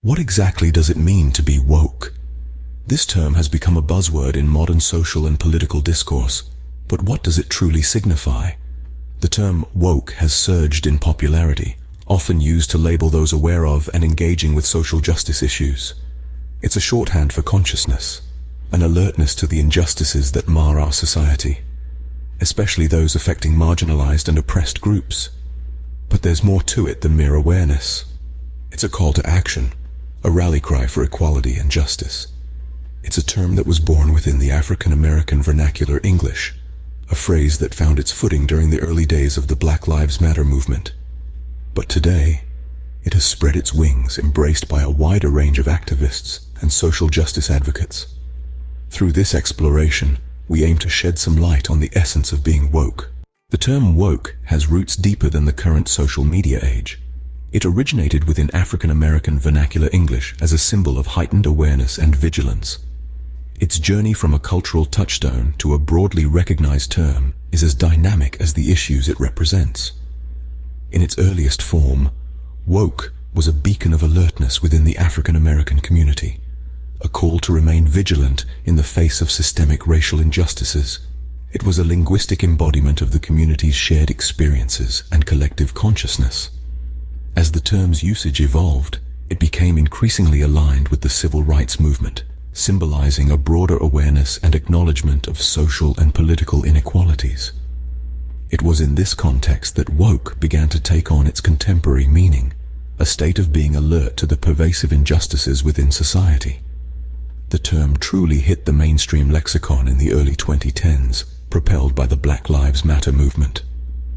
What exactly does it mean to be woke? This term has become a buzzword in modern social and political discourse, but what does it truly signify? The term woke has surged in popularity, often used to label those aware of and engaging with social justice issues. It's a shorthand for consciousness, an alertness to the injustices that mar our society, especially those affecting marginalized and oppressed groups. But there's more to it than mere awareness. It's a call to action, a rally cry for equality and justice. It's a term that was born within the African American vernacular English, a phrase that found its footing during the early days of the Black Lives Matter movement. But today, it has spread its wings, embraced by a wider range of activists and social justice advocates. Through this exploration, we aim to shed some light on the essence of being woke. The term woke has roots deeper than the current social media age. It originated within African American vernacular English as a symbol of heightened awareness and vigilance. Its journey from a cultural touchstone to a broadly recognized term is as dynamic as the issues it represents. In its earliest form, woke was a beacon of alertness within the African American community, a call to remain vigilant in the face of systemic racial injustices. It was a linguistic embodiment of the community's shared experiences and collective consciousness. As the term's usage evolved, it became increasingly aligned with the civil rights movement, symbolizing a broader awareness and acknowledgement of social and political inequalities. It was in this context that woke began to take on its contemporary meaning, a state of being alert to the pervasive injustices within society. The term truly hit the mainstream lexicon in the early 2010s, propelled by the Black Lives Matter movement.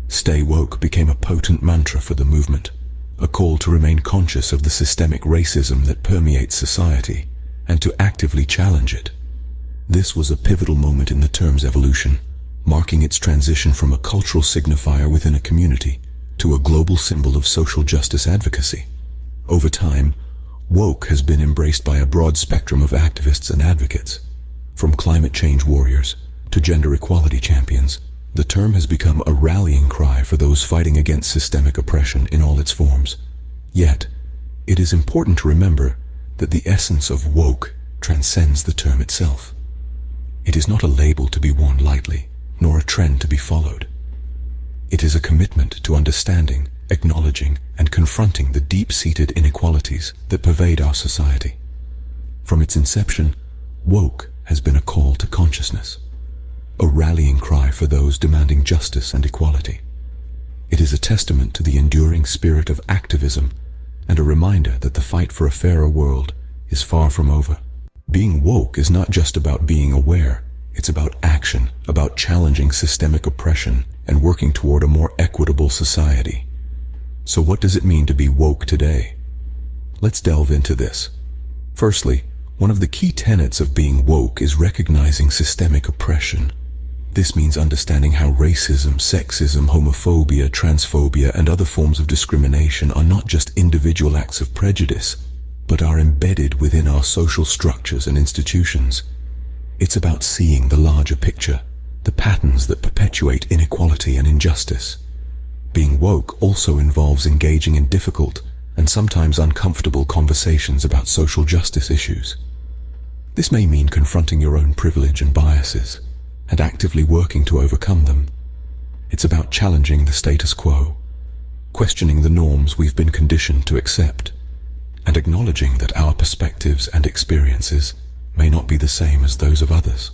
Stay woke became a potent mantra for the movement, a call to remain conscious of the systemic racism that permeates society and to actively challenge it. This was a pivotal moment in the term's evolution, marking its transition from a cultural signifier within a community to a global symbol of social justice advocacy. Over time, woke has been embraced by a broad spectrum of activists and advocates. From climate change warriors to gender equality champions, the term has become a rallying cry for those fighting against systemic oppression in all its forms. Yet, it is important to remember that the essence of woke transcends the term itself. It is not a label to be worn lightly, nor a trend to be followed. It is a commitment to understanding, acknowledging, and confronting the deep-seated inequalities that pervade our society. From its inception, woke has been a call to consciousness, a rallying cry for those demanding justice and equality. It is a testament to the enduring spirit of activism and a reminder that the fight for a fairer world is far from over. Being woke is not just about being aware, it's about action, about challenging systemic oppression and working toward a more equitable society. So what does it mean to be woke today? Let's delve into this. Firstly, one of the key tenets of being woke is recognizing systemic oppression. This means understanding how racism, sexism, homophobia, transphobia, and other forms of discrimination are not just individual acts of prejudice, but are embedded within our social structures and institutions. It's about seeing the larger picture, the patterns that perpetuate inequality and injustice. Being woke also involves engaging in difficult and sometimes uncomfortable conversations about social justice issues. This may mean confronting your own privilege and biases, and actively working to overcome them. It's about challenging the status quo, questioning the norms we've been conditioned to accept, and acknowledging that our perspectives and experiences may not be the same as those of others.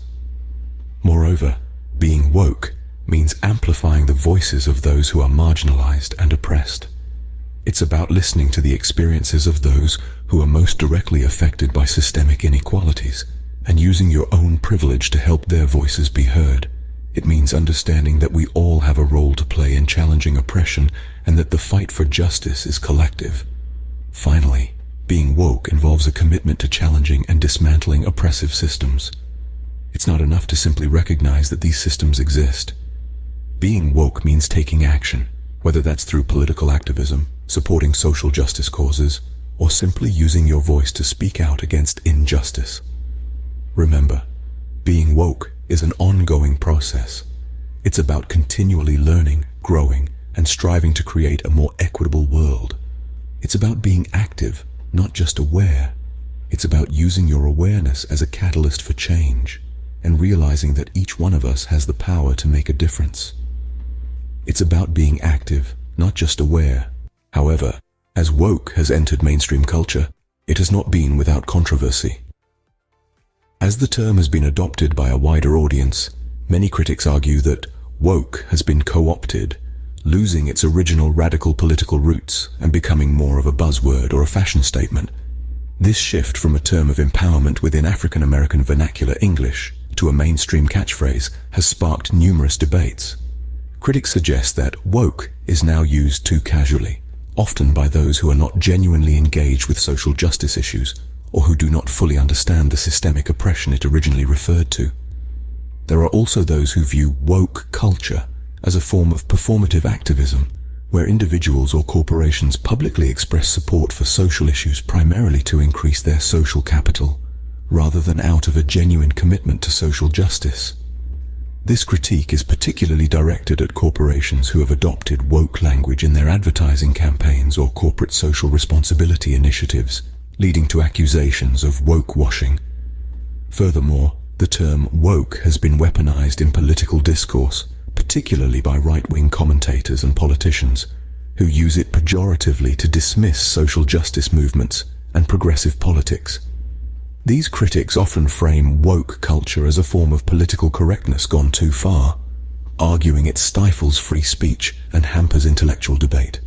Moreover, being woke means amplifying the voices of those who are marginalized and oppressed. It's about listening to the experiences of those who are most directly affected by systemic inequalities and using your own privilege to help their voices be heard. It means understanding that we all have a role to play in challenging oppression and that the fight for justice is collective. Finally, being woke involves a commitment to challenging and dismantling oppressive systems. It's not enough to simply recognize that these systems exist. Being woke means taking action, whether that's through political activism, supporting social justice causes, or simply using your voice to speak out against injustice. Remember, being woke is an ongoing process. It's about continually learning, growing, and striving to create a more equitable world. It's about being active, not just aware. It's about using your awareness as a catalyst for change and realizing that each one of us has the power to make a difference. It's about being active, not just aware. However, as woke has entered mainstream culture, it has not been without controversy. As the term has been adopted by a wider audience, many critics argue that woke has been co-opted, losing its original radical political roots and becoming more of a buzzword or a fashion statement. This shift from a term of empowerment within African American vernacular English to a mainstream catchphrase has sparked numerous debates. Critics suggest that woke is now used too casually, often by those who are not genuinely engaged with social justice issues or who do not fully understand the systemic oppression it originally referred to. There are also those who view woke culture as a form of performative activism, where individuals or corporations publicly express support for social issues primarily to increase their social capital, rather than out of a genuine commitment to social justice. This critique is particularly directed at corporations who have adopted woke language in their advertising campaigns or corporate social responsibility initiatives, leading to accusations of woke washing. Furthermore, the term woke has been weaponized in political discourse, particularly by right-wing commentators and politicians, who use it pejoratively to dismiss social justice movements and progressive politics. These critics often frame woke culture as a form of political correctness gone too far, arguing it stifles free speech and hampers intellectual debate.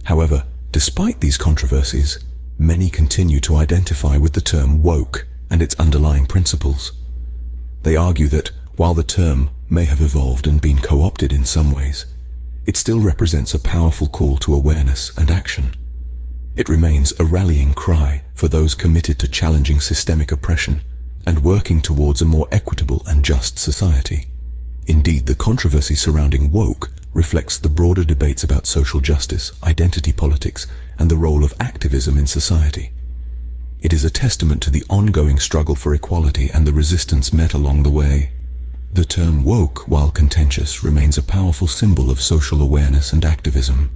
However, despite these controversies, many continue to identify with the term woke and its underlying principles. They argue that, while the term may have evolved and been co-opted in some ways, it still represents a powerful call to awareness and action. It remains a rallying cry for those committed to challenging systemic oppression and working towards a more equitable and just society. Indeed, the controversy surrounding woke reflects the broader debates about social justice, identity politics, and the role of activism in society. It is a testament to the ongoing struggle for equality and the resistance met along the way. The term woke, while contentious, remains a powerful symbol of social awareness and activism,